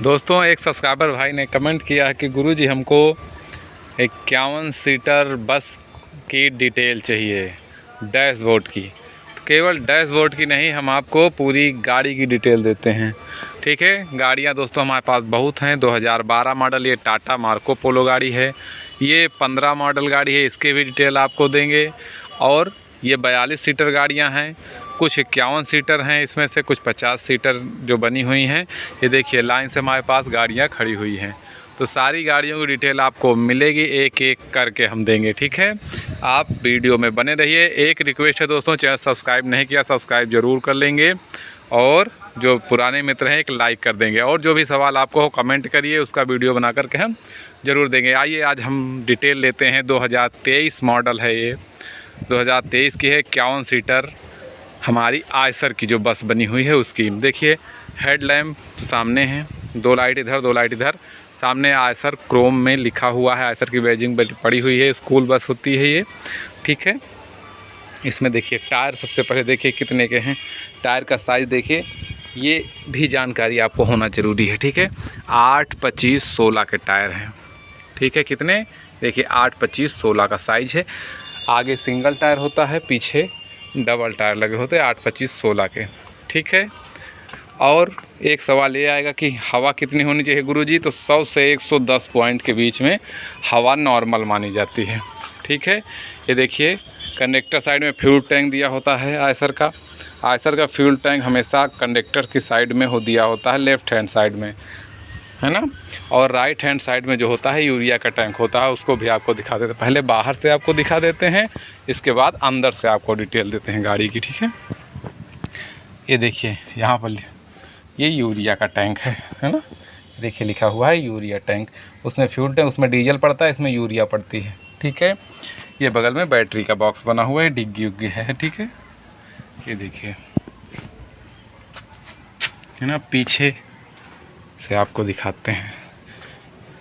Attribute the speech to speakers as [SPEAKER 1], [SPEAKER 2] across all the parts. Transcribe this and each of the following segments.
[SPEAKER 1] दोस्तों, एक सब्सक्राइबर भाई ने कमेंट किया है कि गुरुजी हमको 51 सीटर बस की डिटेल चाहिए डैशबोर्ड की। तो केवल डैशबोर्ड की नहीं, हम आपको पूरी गाड़ी की डिटेल देते हैं। ठीक है, गाड़ियां दोस्तों हमारे पास बहुत हैं। 2012 मॉडल ये टाटा मार्को पोलो गाड़ी है। ये 15 मॉडल गाड़ी है, इसके भी डिटेल आपको देंगे। और ये 42 सीटर गाड़ियां हैं, कुछ 51 सीटर हैं, इसमें से कुछ 50 सीटर जो बनी हुई हैं। ये देखिए लाइन से हमारे पास गाड़ियां खड़ी हुई हैं। तो सारी गाड़ियों की डिटेल आपको मिलेगी, एक एक करके हम देंगे। ठीक है, आप वीडियो में बने रहिए। एक रिक्वेस्ट है दोस्तों, चैनल सब्सक्राइब नहीं किया सब्सक्राइब ज़रूर कर लेंगे, और जो पुराने मित्र हैं एक लाइक कर देंगे। और जो भी सवाल आपको हो कमेंट करिए, उसका वीडियो बना करके हम ज़रूर देंगे। आइए आज हम डिटेल लेते हैं। 2023 मॉडल है ये, 2023 की है। 51 सीटर हमारी आयसर की जो बस बनी हुई है उसकी। देखिए हेडलैम्प सामने है, 2 लाइट इधर 2 लाइट इधर। सामने आयसर क्रोम में लिखा हुआ है, आयसर की बैजिंग पड़ी हुई है। स्कूल बस होती है ये। ठीक है, इसमें देखिए टायर सबसे पहले देखिए कितने के हैं। टायर का साइज़ देखिए, ये भी जानकारी आपको होना ज़रूरी है। ठीक है, 8, 25, 16 के टायर हैं। ठीक है, कितने देखिए 8, 25, 16 का साइज़ है। आगे सिंगल टायर होता है, पीछे डबल टायर लगे होते हैं 8, 25, 16 के। ठीक है, और एक सवाल ये आएगा कि हवा कितनी होनी चाहिए गुरुजी? तो 100 से 110 पॉइंट के बीच में हवा नॉर्मल मानी जाती है। ठीक है, ये देखिए कंडक्टर साइड में फ्यूल टैंक दिया होता है आयसर का। आयसर का फ्यूल टैंक हमेशा कंडक्टर की साइड में दिया होता है, लेफ़्ट हैंड साइड में, है ना। और राइट हैंड साइड में जो होता है यूरिया का टैंक होता है, उसको भी आपको दिखा देते हैं। पहले बाहर से आपको दिखा देते हैं, इसके बाद अंदर से आपको डिटेल देते हैं गाड़ी की। ठीक है, ये देखिए यहाँ पर ये यूरिया का टैंक है ना। देखिए लिखा हुआ है यूरिया टैंक, उसमें फ्यूल टैंक, उसमें डीजल पड़ता है, इसमें यूरिया पड़ती है। ठीक है, ये बगल में बैटरी का बॉक्स बना हुआ है, डिग्गी उग्गी है। ठीक है, ये देखिए है ना। पीछे से आपको दिखाते हैं,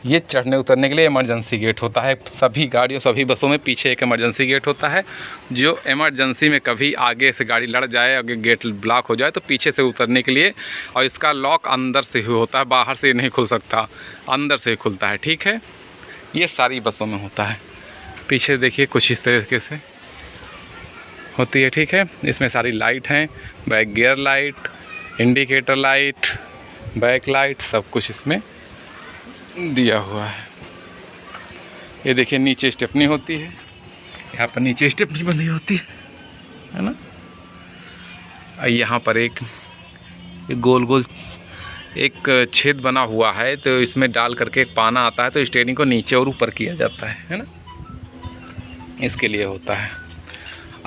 [SPEAKER 1] ये चढ़ने उतरने के लिए इमरजेंसी गेट होता है। सभी गाड़ियों सभी बसों में पीछे एक इमरजेंसी गेट होता है, जो इमरजेंसी में कभी आगे से गाड़ी लड़ जाए, अगर गेट ब्लॉक हो जाए तो पीछे से उतरने के लिए। और इसका लॉक अंदर से ही होता है, बाहर से नहीं खुल सकता, अंदर से ही खुलता है। ठीक है, ये सारी बसों में होता है। पीछे देखिए कुछ इस तरीके से होती है। ठीक है, इसमें सारी लाइट हैं, back gear light, indicator light, back light, सब कुछ इसमें दिया हुआ है। ये देखिए नीचे स्टेपनी होती है, यहाँ पर नीचे स्टेपनी बनी होती है ना। यहाँ पर एक गोल गोल एक छेद बना हुआ है, तो इसमें डाल करके एक पाना आता है, तो स्टीयरिंग को नीचे और ऊपर किया जाता है ना, इसके लिए होता है।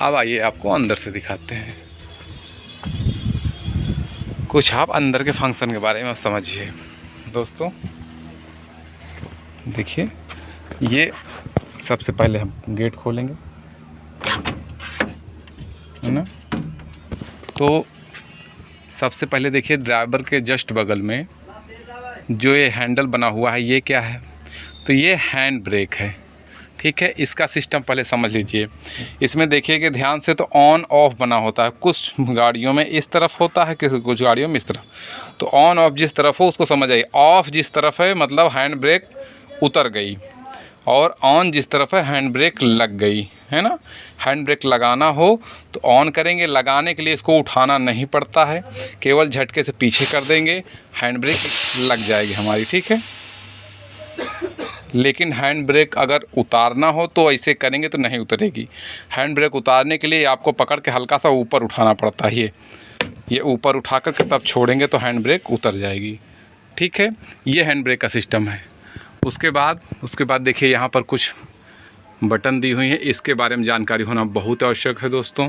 [SPEAKER 1] अब आइए आपको अंदर से दिखाते हैं कुछ, आप अंदर के फंक्शन के बारे में समझिए दोस्तों। देखिए ये सबसे पहले हम गेट खोलेंगे, है ना। तो सबसे पहले देखिए ड्राइवर के जस्ट बगल में जो ये हैंडल बना हुआ है, ये क्या है? तो ये हैंड ब्रेक है। ठीक है, इसका सिस्टम पहले समझ लीजिए। इसमें देखिए कि ध्यान से, तो ऑन ऑफ बना होता है। कुछ गाड़ियों में इस तरफ होता है, कुछ गाड़ियों में इस तरफ। तो ऑन ऑफ जिस तरफ हो उसको समझ आइए। ऑफ जिस तरफ है मतलब हैंड ब्रेक उतर गई, और ऑन जिस तरफ है हैंड ब्रेक लग गई, है ना। हैंड ब्रेक लगाना हो तो ऑन करेंगे, लगाने के लिए इसको उठाना नहीं पड़ता है, केवल झटके से पीछे कर देंगे, हैंड ब्रेक लग जाएगी हमारी। ठीक है, लेकिन हैंड ब्रेक अगर उतारना हो तो ऐसे करेंगे तो नहीं उतरेगी। हैंड ब्रेक उतारने के लिए आपको पकड़ के हल्का सा ऊपर उठाना पड़ता है। ये ऊपर उठा कर के तब छोड़ेंगे तो हैंड ब्रेक उतर जाएगी। ठीक है, ये हैंड ब्रेक का सिस्टम है। उसके बाद देखिए यहाँ पर कुछ बटन दी हुई है, इसके बारे में जानकारी होना बहुत आवश्यक है दोस्तों।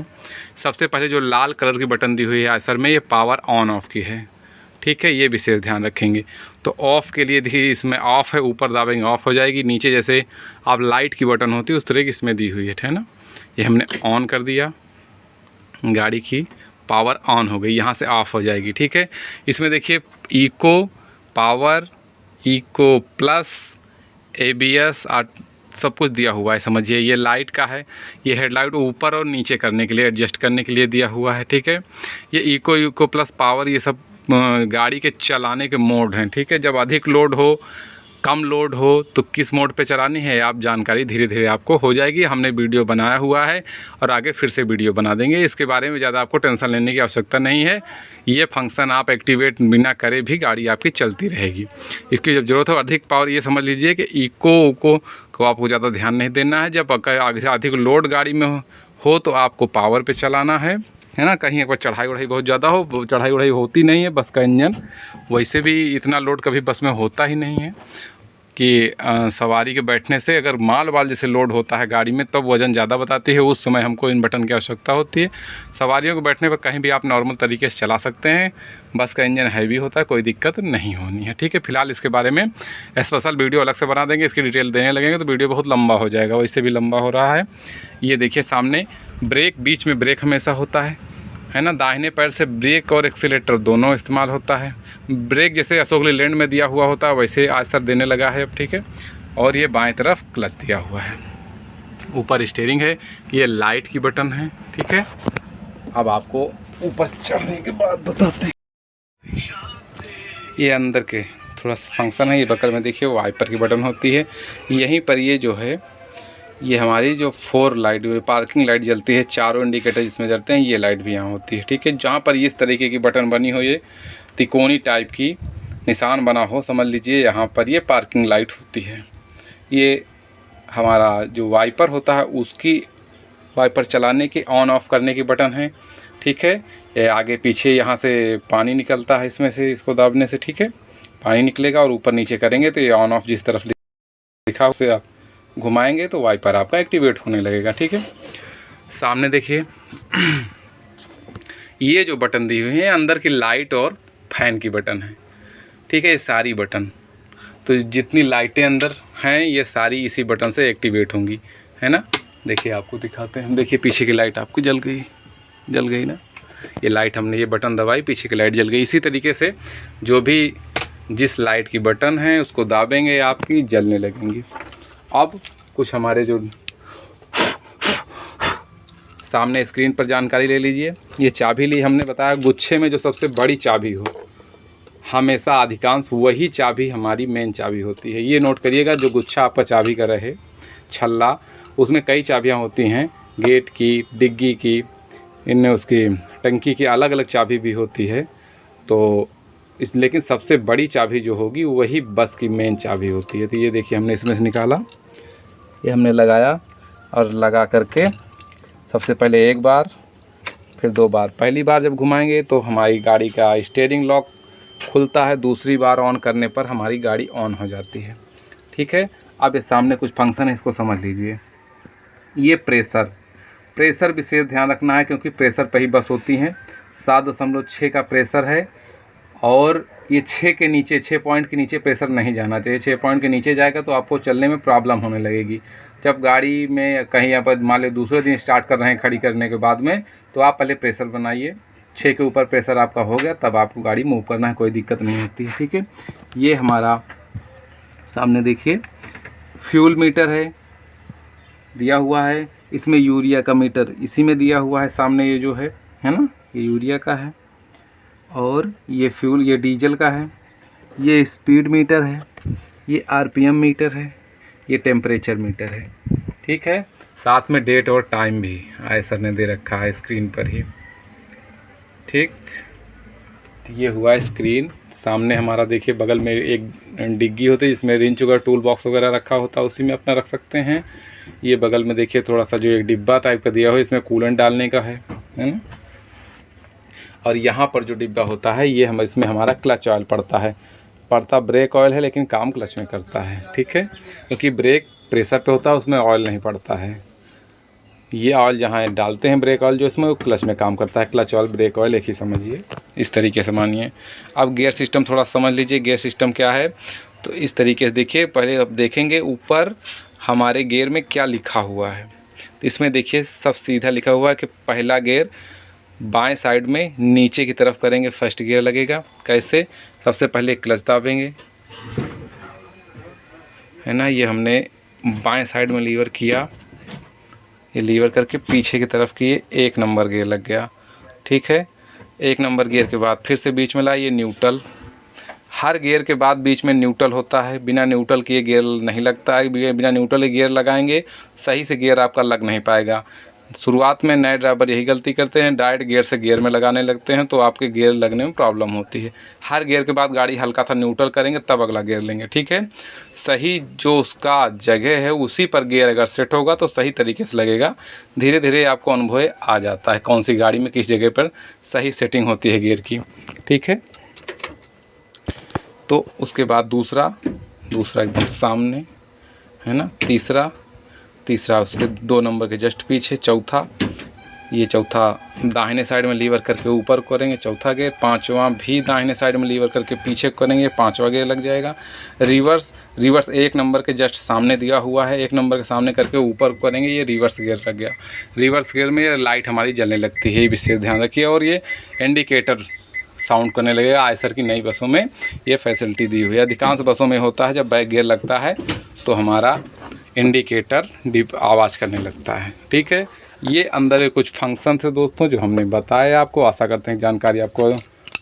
[SPEAKER 1] सबसे पहले जो लाल कलर की बटन दी हुई है आयसर में, ये पावर ऑन ऑफ की है। ठीक है, ये विशेष ध्यान रखेंगे। तो ऑफ़ के लिए देखिए इसमें ऑफ़ है, ऊपर दाबेंगे ऑफ़ हो जाएगी। नीचे जैसे आप लाइट की बटन होती है उस तरह की इसमें दी हुई है ना। ये हमने ऑन कर दिया, गाड़ी की पावर ऑन हो गई, यहाँ से ऑफ़ हो जाएगी। ठीक है, इसमें देखिए eco power, eco plus, ABS सब कुछ दिया हुआ है, समझिए। ये लाइट का है, ये हेडलाइट ऊपर और नीचे करने के लिए, एडजस्ट करने के लिए दिया हुआ है। ठीक है, ये इको प्लस पावर, ये सब गाड़ी के चलाने के मोड हैं, ठीक है। जब अधिक लोड हो, कम लोड हो, तो किस मोड पे चलानी है आप जानकारी धीरे धीरे आपको हो जाएगी। हमने वीडियो बनाया हुआ है और आगे फिर से वीडियो बना देंगे, इसके बारे में ज़्यादा आपको टेंशन लेने की आवश्यकता नहीं है। ये फंक्शन आप एक्टिवेट बिना करे भी गाड़ी आपकी चलती रहेगी। इसकी जब ज़रूरत हो अधिक पावर, ये समझ लीजिए कि इको को आपको ज़्यादा ध्यान नहीं देना है। जब आगे से अधिक लोड गाड़ी में हो तो आपको पावर पे चलाना है ना। कहीं एक बार चढ़ाई उढ़ाई बहुत ज़्यादा हो, चढ़ाई उढ़ाई होती नहीं है बस का इंजन, वैसे भी इतना लोड कभी बस में होता ही नहीं है कि सवारी के बैठने से अगर माल वाल जैसे लोड होता है गाड़ी में तब वज़न ज़्यादा बताती है, उस समय हमको इन बटन की आवश्यकता होती है। सवारियों के बैठने पर कहीं भी आप नॉर्मल तरीके से चला सकते हैं। बस का इंजन हैवी होता है, कोई दिक्कत नहीं होनी है, ठीक है। फिलहाल इसके बारे में स्पेशल वीडियो अलग से बना देंगे, इसकी डिटेल देने लगेंगे तो वीडियो बहुत लंबा हो जाएगा, वैसे भी लंबा हो रहा है। ये देखिए सामने ब्रेक, बीच में ब्रेक हमेशा होता है ना। दाहिने पैर से ब्रेक और एक्सीलेटर दोनों इस्तेमाल होता है। ब्रेक जैसे अशोक लीलैंड में दिया हुआ होता है वैसे आज सर देने लगा है अब, ठीक है। और ये बाएं तरफ क्लच दिया हुआ है, ऊपर स्टीयरिंग है, ये लाइट की बटन है, ठीक है। अब आपको ऊपर चढ़ने के बाद बताते हैं। ये अंदर के थोड़ा सा फंक्शन है, ये बगल में देखिए वाइपर की बटन होती है। यहीं पर ये जो है ये हमारी जो 4 लाइट, पार्किंग लाइट जलती है, चारों इंडिकेटर जिसमें जलते हैं, ये लाइट भी यहाँ होती है, ठीक है। जहाँ पर इस तरीके की बटन बनी हो, ये तिकोनी टाइप की निशान बना हो, समझ लीजिए यहाँ पर ये पार्किंग लाइट होती है। ये हमारा जो वाइपर होता है उसकी वाइपर चलाने की, ऑन ऑफ करने की बटन है, ठीक है। ये आगे पीछे यहाँ से पानी निकलता है इसमें से, इसको दाबने से, ठीक है, पानी निकलेगा और ऊपर नीचे करेंगे तो ये ऑन ऑफ जिस तरफ लिखा उसे आप घुमाएंगे तो वाइपर आपका एक्टिवेट होने लगेगा, ठीक है। सामने देखिए ये जो बटन दी हुई है अंदर की लाइट और फैन की बटन है, ठीक है। ये सारी बटन, तो जितनी लाइटें अंदर हैं ये सारी इसी बटन से एक्टिवेट होंगी, है ना। देखिए आपको दिखाते हैं, देखिए पीछे की लाइट आपकी जल गई ना। ये लाइट हमने ये बटन दबाई, पीछे की लाइट जल गई। इसी तरीके से जो भी जिस लाइट की बटन है उसको दाबेंगे आपकी जलने लगेंगी। अब कुछ हमारे जो सामने स्क्रीन पर जानकारी ले लीजिए। ये चाबी ली हमने बताया, गुच्छे में जो सबसे बड़ी चाबी हो हमेशा अधिकांश वही चाबी हमारी मेन चाबी होती है। ये नोट करिएगा, जो गुच्छा आपका चाबी का रहे छल्ला, उसमें कई चाबियां होती हैं, गेट की, डिग्गी की, इनमें उसकी टंकी की अलग अलग चाबी भी होती है। तो लेकिन सबसे बड़ी चाबी जो होगी वही बस की मेन चाबी होती है। तो ये देखिए हमने इसमें से निकाला, ये हमने लगाया और लगा करके सबसे पहले एक बार फिर 2 बार, पहली बार जब घुमाएंगे तो हमारी गाड़ी का स्टीयरिंग लॉक खुलता है, दूसरी बार ऑन करने पर हमारी गाड़ी ऑन हो जाती है, ठीक है। अब ये सामने कुछ फंक्शन है, इसको समझ लीजिए। ये प्रेशर विशेष ध्यान रखना है क्योंकि प्रेशर पर ही बस होती हैं। 7.6 का प्रेशर है और ये 6 के नीचे, 6 पॉइंट के नीचे प्रेशर नहीं जाना चाहिए। 6 पॉइंट के नीचे जाएगा तो आपको चलने में प्रॉब्लम होने लगेगी। जब गाड़ी में कहीं आप मान लो दूसरे दिन स्टार्ट कर रहे हैं खड़ी करने के बाद में, तो आप पहले प्रेशर बनाइए। 6 के ऊपर प्रेशर आपका हो गया तब आपको गाड़ी मूव करना है, कोई दिक्कत नहीं होती है, ठीक है। ये हमारा सामने देखिए फ्यूल मीटर है दिया हुआ है, इसमें यूरिया का मीटर इसी में दिया हुआ है। सामने ये जो है ना, ये यूरिया का है और ये फ्यूल, ये डीजल का है। ये स्पीड मीटर है, ये आरपीएम मीटर है, ये टेम्परेचर मीटर है, ठीक है। साथ में डेट और टाइम भी आए सर ने दे रखा है स्क्रीन पर ही, ठीक। ये हुआ स्क्रीन। सामने हमारा देखिए बगल में एक डिग्गी होती है जिसमें रिंच वगैरह, टूल बॉक्स वगैरह रखा होता है, उसी में अपना रख सकते हैं। ये बगल में देखिए थोड़ा सा जो एक डिब्बा टाइप का दिया हो, इसमें कूलेंट डालने का है ना। और यहाँ पर जो डिब्बा होता है ये इसमें हमारा क्लच ऑयल पड़ता ब्रेक ऑयल है लेकिन काम क्लच में करता है, ठीक है। क्योंकि ब्रेक प्रेशर पे होता है, उसमें ऑयल नहीं पड़ता है। ये ऑयल जहाँ डालते हैं ब्रेक ऑयल जो इसमें, वो क्लच में काम करता है। क्लच ऑयल ब्रेक ऑयल एक ही समझिए, इस तरीके से मानिए। अब गियर सिस्टम थोड़ा समझ लीजिए, गियर सिस्टम क्या है। तो इस तरीके से देखिए, पहले अब देखेंगे ऊपर हमारे गियर में क्या लिखा हुआ है। तो इसमें देखिए सब सीधा लिखा हुआ है कि पहला गियर बाएं साइड में नीचे की तरफ करेंगे, फर्स्ट गियर लगेगा। कैसे? सबसे पहले क्लच दाबेंगे, है ना। ये हमने बाएं साइड में लीवर किया, ये लीवर करके पीछे की तरफ किए, 1 नंबर गियर लग गया, ठीक है। 1 नंबर गियर के बाद फिर से बीच में लाइए न्यूट्रल। हर गियर के बाद बीच में न्यूट्रल होता है, बिना न्यूट्रल किए गियर नहीं लगता है। बिना न्यूट्रल के गियर लगाएंगे सही से गियर आपका लग नहीं पाएगा। शुरुआत में नए ड्राइवर यही गलती करते हैं, डायरेक्ट गियर से गियर में लगाने लगते हैं तो आपके गियर लगने में प्रॉब्लम होती है। हर गियर के बाद गाड़ी हल्का सा न्यूट्रल करेंगे तब अगला गियर लेंगे, ठीक है। सही जो उसका जगह है उसी पर गियर अगर सेट होगा तो सही तरीके से लगेगा। धीरे धीरे आपको अनुभव आ जाता है कौन सी गाड़ी में किस जगह पर सही सेटिंग होती है गियर की, ठीक है। तो उसके बाद दूसरा एकदम सामने है ना, तीसरा उसके 2 नंबर के जस्ट पीछे, चौथा दाहिने साइड में लीवर करके ऊपर करेंगे, चौथा गियर। 5वां भी दाहिने साइड में लीवर करके पीछे करेंगे, 5वां गियर लग जाएगा। रिवर्स 1 नंबर के जस्ट सामने दिया हुआ है, 1 नंबर के सामने करके ऊपर करेंगे, ये रिवर्स गियर लग गया। रिवर्स गियर में ये लाइट हमारी जलने लगती है, ये विशेष ध्यान रखिए। और ये इंडिकेटर साउंड करने लगेगा। आयसर की नई बसों में ये फैसिलिटी दी हुई है। अधिकांश बसों में होता है जब बैक गियर लगता है तो हमारा इंडिकेटर डीप आवाज़ करने लगता है, ठीक है। ये अंदर के कुछ फंक्शन थे दोस्तों जो हमने बताया आपको। आशा करते हैं जानकारी आपको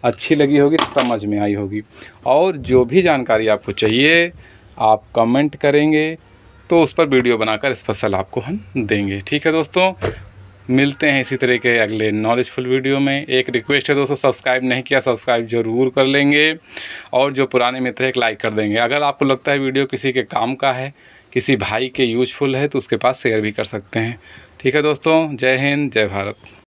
[SPEAKER 1] अच्छी लगी होगी, समझ में आई होगी। और जो भी जानकारी आपको चाहिए आप कमेंट करेंगे तो उस पर वीडियो बनाकर स्पेशल आपको हम देंगे, ठीक है दोस्तों। मिलते हैं इसी तरह के अगले नॉलेजफुल वीडियो में। एक रिक्वेस्ट है दोस्तों, सब्सक्राइब नहीं किया सब्सक्राइब ज़रूर कर लेंगे और जो पुराने मित्र हैं एक लाइक कर देंगे। अगर आपको लगता है वीडियो किसी के काम का है, किसी भाई के यूजफुल है तो उसके पास शेयर भी कर सकते हैं, ठीक है दोस्तों। जय हिंद, जय भारत।